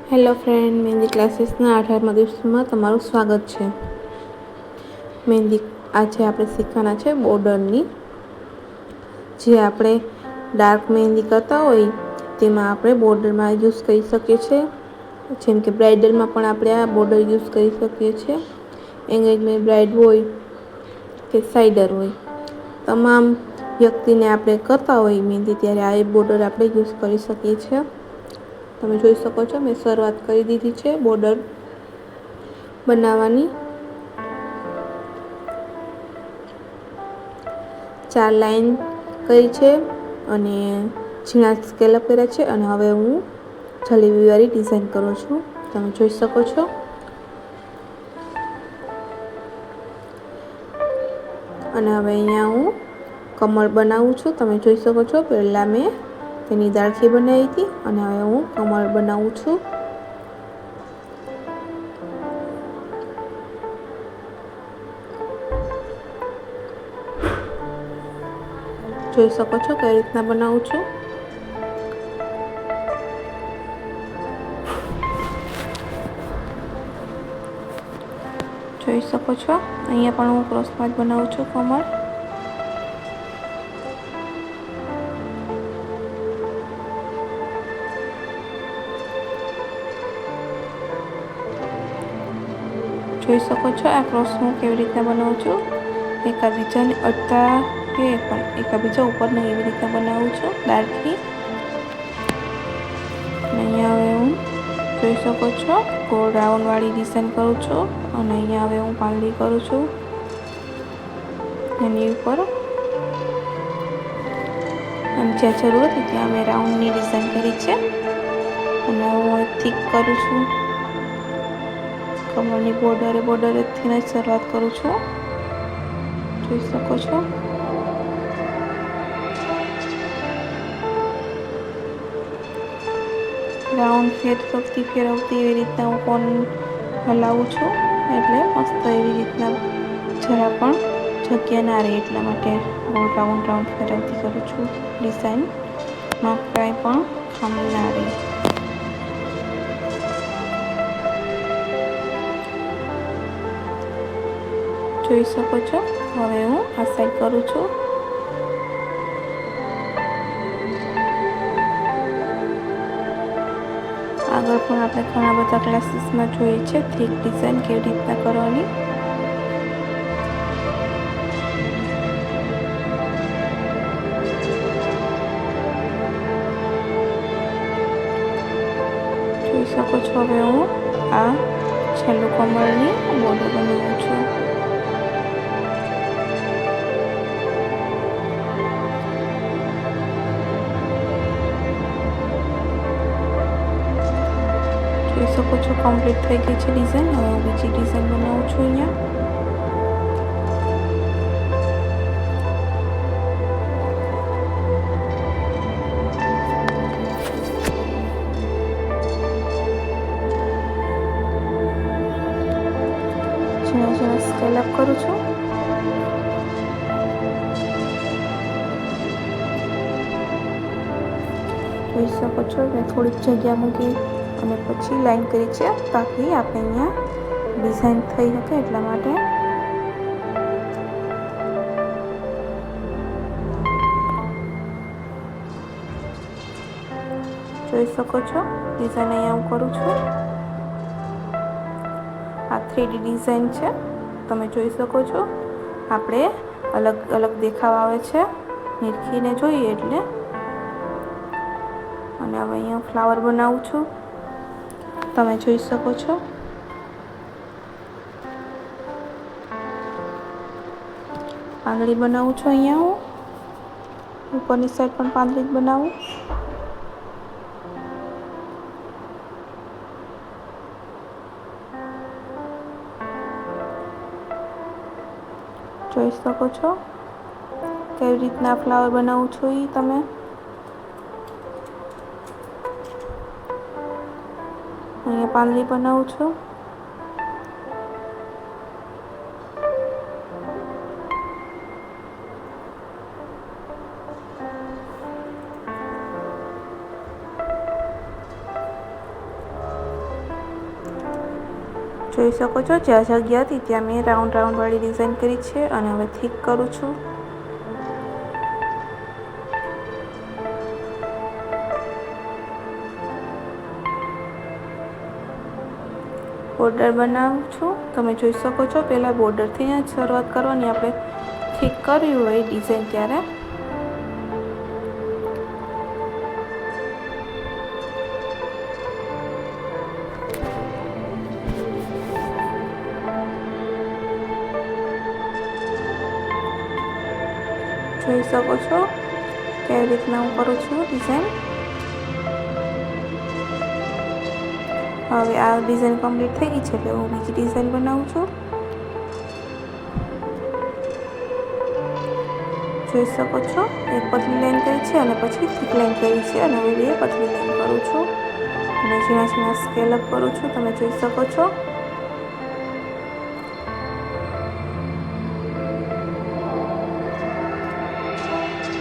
Hello friend, મહેંદી ક્લાસીસના 18મા દિવસમાં તમારું સ્વાગત છે. મહેંદી આજે આપણે શીખવાના છે બોર્ડરની. જે આપણે ડાર્ક મહેંદી કરતા હોય તેમાં આપણે બોર્ડરમાં યુઝ કરી શકીએ છીએ. જેમ કે બ્રાઇડલમાં પણ આપણે આ બોર્ડર યુઝ કરી શકીએ છીએ. એંગેજમેન્ટ બ્રાઇડ હોય કે સાઇડર હોય, તમામ વ્યક્તિને આપણે કરતા હોય મહેંદી ત્યારે આ બોર્ડર આપણે યુઝ કરી શકીએ છીએ. તમે જોઈ શકો છો મેં શરૂઆત કરી દીધી છે બોર્ડર બનાવવાની. 4 લાઈન કરી છે અને ઝીણા સ્કેલઅપ કર્યા છે. અને હવે હું જલેબીવાળી ડિઝાઇન કરું છું, તમે જોઈ શકો છો. અને હવે અહીંયા હું કમળ બનાવું છું, તમે જોઈ શકો છો. પહેલાં મેં તેની દાળખી બનાવી હતી અને હવે હું કમળ બનાવું છું. જોઈ શકો છો કઈ રીતના બનાવું છું. જોઈ શકો છો અહીંયા પણ હું ક્રોસમાં જ બનાવું છું કમળ. જોઈ શકો છો આ ક્રોસ હું કેવી રીતના બનાવું છું. એકાબીજાને અડતા કે પણ એકાબીજા ઉપર નહીં એવી રીતના બનાવું છું દાળથી. અહીંયા હવે હું જોઈ શકો છો ગોળ રાઉન્ડવાળી ડિઝાઇન કરું છું. અને અહીંયા હવે હું પાંદડી કરું છું એની ઉપર. અને જ્યાં જરૂર હતી ત્યાં મેં રાઉન્ડની ડિઝાઇન કરી છે. અને હું થીક કરું છું. કમળની બોર્ડરથી જ શરૂઆત કરું છું, જોઈ શકો છો. રાઉન્ડ ફેરવતી એવી રીતના હું કોન હલાવું છું, એટલે મસ્ત એવી રીતના જરા પણ જગ્યા ના રહે એટલા માટે રાઉન્ડ ફેરવતી કરું છું ડિઝાઇનમાં કાંઈ પણ ખામી ના રહે. જોઈ શકો છો હવે હું આ સાઈડ કરું છું. આગળ પણ આપણે ઘણા બધા ક્લાસીસમાં જોઈએ છે થીક ડિઝાઇન કેવી રીતના કરવાની. જોઈ શકો છો હવે હું આ છેલ્લું કમળની બોર્ડર બનાવું છું. જોઈ શકો છો કમ્પ્લીટ થઈ ગઈ છે ડિઝાઇન. હવે હું બીજી ડિઝાઇન બનાવું છું અહીંયા. ઝીણા સ્કેલઅપ કરું છું. જોઈ શકો છો મેં થોડીક જગ્યા મૂકી અને પછી લાઈન કરી છે તાકી આપણે અહીંયા ડિઝાઇન થઈ શકે એટલા માટે. જોઈ શકો છો ડિઝાઇન અહીંયા હું કરું છું. આ 3D ડિઝાઇન છે, તમે જોઈ શકો છો. આપણે અલગ અલગ દેખાવ આવે છે નિરખીને જોઈએ એટલે. અને હવે અહીંયા ફ્લાવર બનાવું છું, તમે જોઈ શકો છો. પાંદડી બનાવું છું અહીંયા હું. ઉપરની સાઈડ પણ પાંદડી જ બનાવું. જોઈ શકો છો કેવી રીતના ફ્લાવર બનાવું છું એ તમે. અહીંયા પાંદડી બનાવું છું. જોઈ શકો છો જ્યાં જગ્યા હતી ત્યાં મેં રાઉન્ડ વાળી ડિઝાઇન કરી છે અને હવે થીક કરું છું. બોર્ડર બનાવું છું. તમે જોઈ શકો છો પહેલાં બોર્ડરથી જ શરૂઆત કરવાની. આપણે થીક કર્યું હોય ડિઝાઇન ત્યારે જોઈ શકો છો કેવી રીતના હું કરું છું ડિઝાઇન. હવે આ ડિઝાઇન કમ્પ્લીટ થઈ ગઈ છે એટલે હું બીજી ડિઝાઇન બનાવું છું. જોઈ શકો છો એક પતલી લાઈન કરી છે અને પછી થીક લાઈન કરી છે અને હવે બે પતલી લાઈન કરું છું અને ઝીણા ઝીણા સ્કેલ અપ કરું છું. તમે જોઈ શકો છો.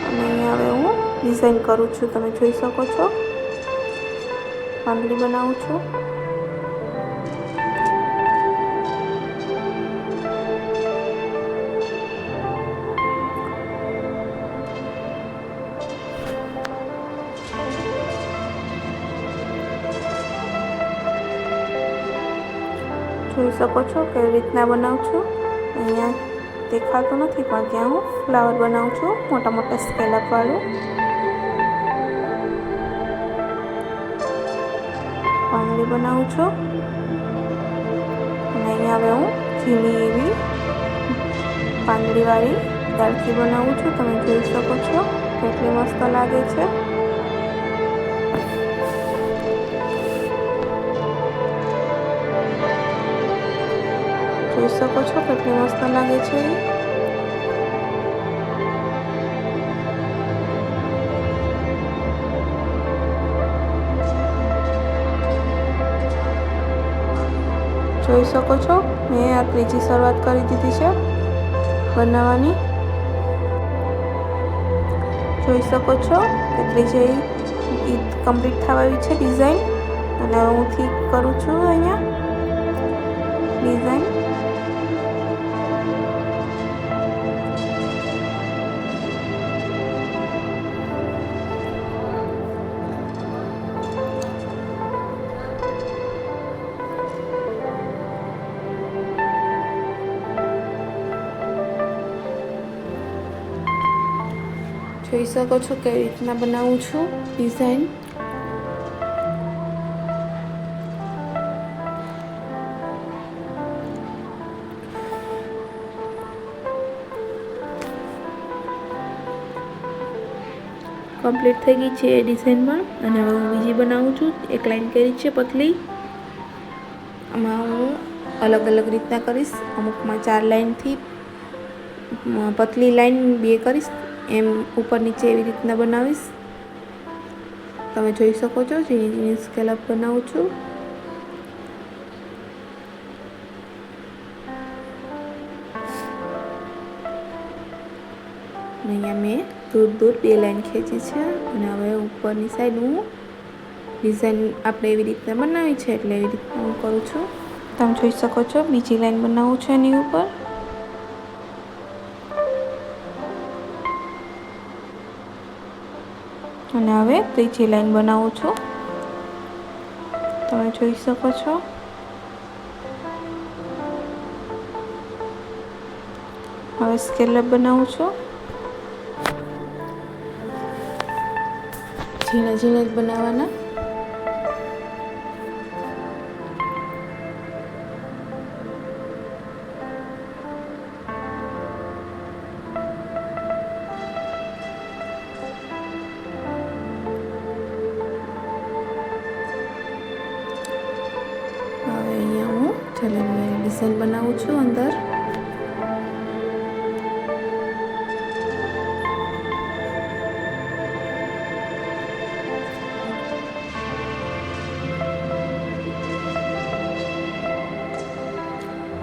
અને અહીંયા હવે હું ડિઝાઇન કરું છું. તમે જોઈ શકો છો પાંદડી બનાવું છું. જોઈ શકો છો કેવી રીતના બનાવું છું. અહીંયા દેખાતું નથી પણ ત્યાં હું ફ્લાવર બનાવું છું મોટા મોટા સ્કેલઅપ વાળું. પાંદડી બનાવું છું અને અહીંયા હવે હું ઝીણી એવી પાંદડી વાળી ડાળખી બનાવું છું. તમે જોઈ શકો છો કેટલી મસ્ત લાગે છે. જોઈ શકો છો કેટલી મસ્ત લાગે છે. જોઈ શકો છો મેં આ ત્રીજી શરૂઆત કરી દીધી છે બનાવવાની. જોઈ શકો છો કે ત્રીજી કમ્પ્લીટ થવા આવી છે ડિઝાઇન અને હું થીક કરું છું અહીંયા ડિઝાઇન. જોઈ શકો છો કેવી રીતના બનાવું છું ડિઝાઇન. કમ્પ્લીટ થઈ ગઈ છે એ ડિઝાઇનમાં અને હવે હું બીજી બનાવું છું. એક લાઈન કરી છે પતલી. આમાં હું અલગ અલગ રીતના કરીશ. અમુકમાં 4 લાઈનથી પતલી લાઈન 2 કરીશ. એમ ઉપર નીચે એવી રીતના બનાવીશ. તમે જોઈ શકો છો ઝીણી ઝીણી સ્કેલઅપ બનાવું છું. અહીંયા મેં દૂર 2 લાઈન ખેંચી છે અને હવે ઉપરની સાઈડ હું ડિઝાઇન આપણે એવી રીતના બનાવી છે એટલે એવી રીતના હું કરું છું. તમે જોઈ શકો છો બીજી લાઈન બનાવું છું એની ઉપર. અને હવે ત્રીજી લાઈન બનાવું છું. તમે જોઈ શકો છો. હવે સ્કેલઅપ બનાવું છું. ઝીણા ઝીણા જ બનાવવાના. ડિઝાઇન બનાવું છું અંદર.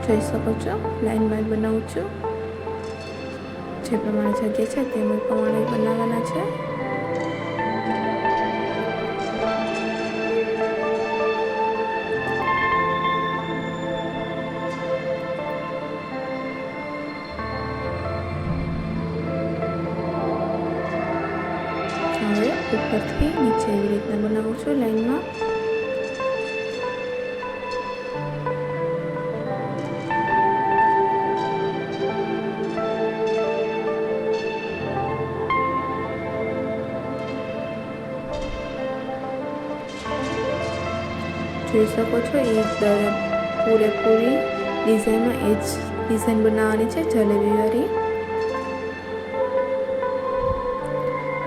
જોઈ શકો છો લાઈન બાય બનાવું છું. જે પ્રમાણે જગ્યા છે તે પ્રમાણે બનાવવાના છે. ઉપરથી નીચે એવી રીતના બનાવું છું લાઈનમાં. જોઈ શકો છો એ પૂરેપૂરી ડિઝાઇનમાં એ જ ડિઝાઇન બનાવવાની છે જલેબીવાળી.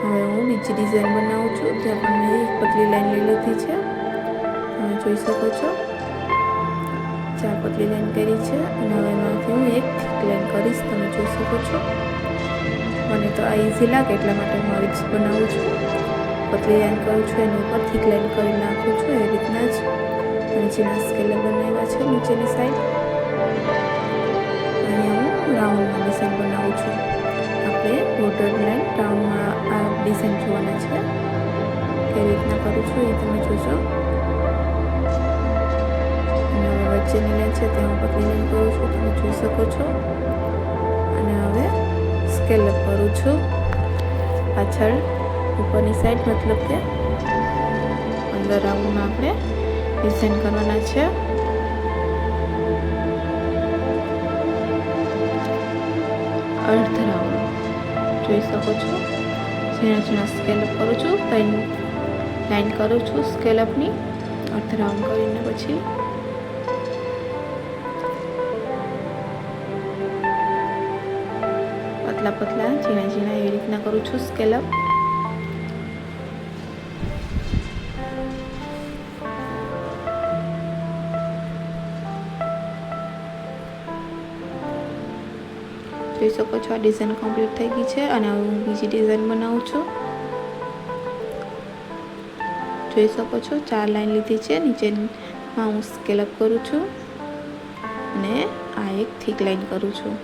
હવે હું બીજી ડિઝાઇન બનાવું છું. ત્યાં પણ મેં એક પતલી લાઈન લઈ લીધી છે. તમે જોઈ શકો છો 4 પતલી લાઈન કરી છે અને હવે એમાંથી હું એક થીક લાઈન કરીશ. તમે જોઈ શકો છો. મને તો આ ઇઝી લાગે એટલા માટે હું આવી જ બનાવું છું. પતલી લાઈન કરું છું એની ઉપર થીક લાઈન કરી નાખું છું એવી રીતના જ. નીચેના સ્કેલર બનાવ્યા છે નીચેની સાઈડ. અહીંયા હું રાઉન્ડમાં ડિઝાઇન બનાવું છું. આપણે બોર્ડર લાઈન રાઉન્ડમાં આ ડિઝાઇન જોવાના છે. કેવી રીતના કરું છું એ તમે જોશો. અને હવે વચ્ચેની લાઈન છે ત્યાં હું પતલી લાઈન કરું છું. તમે જોઈ શકો છો. અને હવે સ્કેલઅપ કરું છું પાછળ ઉપરની સાઈડ, મતલબ કે અંદર રાઉન્ડમાં આપણે ડિઝાઇન કરવાના છે. અર્ધ રાઉન્ડ જોઈ શકો છો. ઝીણા સ્કેલઅપ કરું છું. 3 લાઈન કરું છું સ્કેલઅપની અર્ધ રાઉન્ડ કરીને. પછી પતલા ઝીણા એવી રીતના કરું છું સ્કેલઅપ. જોઈ શકો છો આ ડિઝાઇન કમ્પ્લીટ થઈ ગઈ છે. અને હવે હું બીજી ડિઝાઇન બનાવું છું. જોઈ શકો છો 4 લાઈન લીધી છે. નીચેમાં હું સ્કેલઅપ કરું છું અને આ એક થીક લાઈન કરું છું.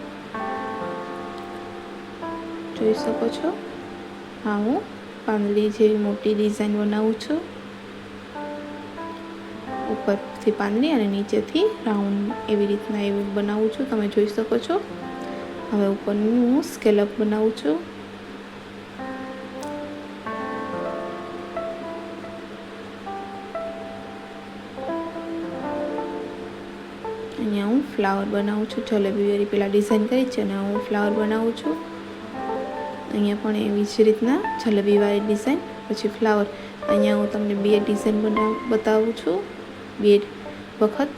જોઈ શકો છો. હા, હું પાંદડી જેવી મોટી ડિઝાઇન બનાવું છું. ઉપરથી પાંદડી અને નીચેથી રાઉન્ડ એવી રીતના એવું બનાવું છું. તમે જોઈ શકો છો. હવે ઉપરનું હું સ્કેલઅપ બનાવું છું. અહીંયા હું ફ્લાવર બનાવું છું. જલેબીવાળી પહેલાં ડિઝાઇન કરી છે અને હું ફ્લાવર બનાવું છું. અહીંયા પણ એવી જ રીતના જલેબીવાળી ડિઝાઇન, પછી ફ્લાવર. અહીંયા હું તમને 2 ડિઝાઇન બતાવું છું. 2 વખત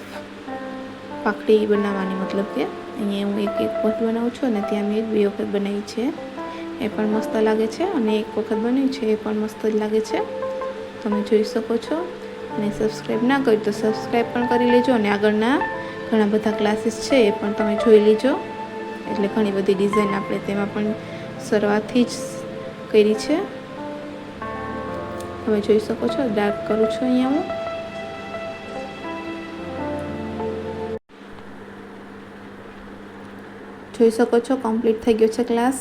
પાકડી બનાવવાની, મતલબ કે અહીંયા હું એક વખત બનાવું છું અને ત્યાં મેં 2 વખત બનાવી છે. એ પણ મસ્ત લાગે છે. અને 1 વખત બનાવ્યું છે એ પણ મસ્ત જ લાગે છે. તમે જોઈ શકો છો. અને સબસ્ક્રાઈબ ના કર્યું તો સબસ્ક્રાઈબ પણ કરી લેજો. અને આગળના ઘણા બધા ક્લાસીસ છે એ પણ તમે જોઈ લેજો. એટલે ઘણી બધી ડિઝાઇન આપણે તેમાં પણ શરૂઆતથી જ કરી છે. હવે જોઈ શકો છો ડાર્ક કરું છું અહીંયા હું. જોઈ શકો છો કમ્પ્લીટ થઈ ગયો છે ક્લાસ.